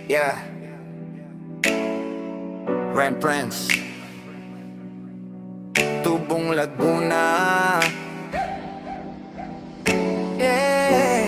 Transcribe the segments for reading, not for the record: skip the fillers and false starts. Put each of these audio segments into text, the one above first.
Yeah. Ren Prince, Tubong Laguna. Yeah,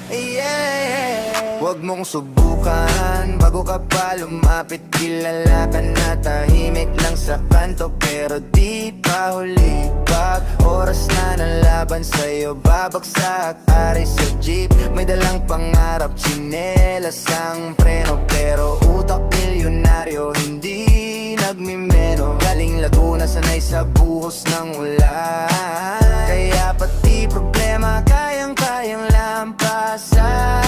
yeah. Huwag mong subukan bago ka pa lumapit. Kilala ka na tahimik lang sa kanto, pero di pa huli. Pag oras na ng laban sa'yo, babagsak aray sa jeep. May dalang pangarap, tsinelas ang preno, pero utak milyonaryo, hindi nagmimeno. Galing Laguna, sanay sa buhos ng ulan, kaya pati problema kayang-kayang lampasan.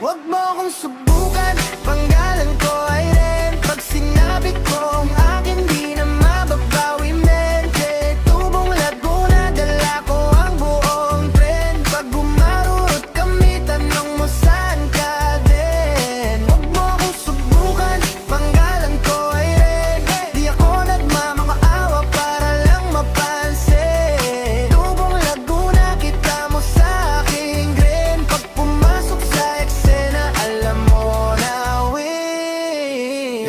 Huwag mo akong subukan, panggalan ko ay Ren. Pag sinabi kong akin, di na mababawi, mente. Tubong Laguna, dala ko ang buong tren. Pag bumarurot kami, tanong mo saan ka din. Huwag mo akong subukan, panggalan ko ay Ren. Di ako nagmamakaawa para lang mapansin. Tubong Laguna, kita mo sa aking grin. Pag pumasok sa eksena, alam mo na win.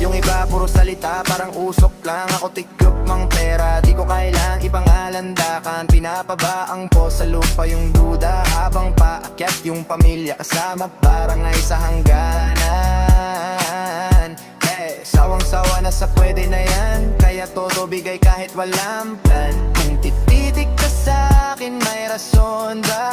Yung iba puro salita, parang usok lang. Ako tiklop mang pera, di ko kailang ipangalandakan. Pinapabaang po sa lupa yung duda, habang paakyat yung pamilya kasama, parang ay sa hangganan. Sawang-sawa na sa pwede na yan, kaya todo bigay kahit walang plan. Kung tititig ka sa'kin, may rason ba?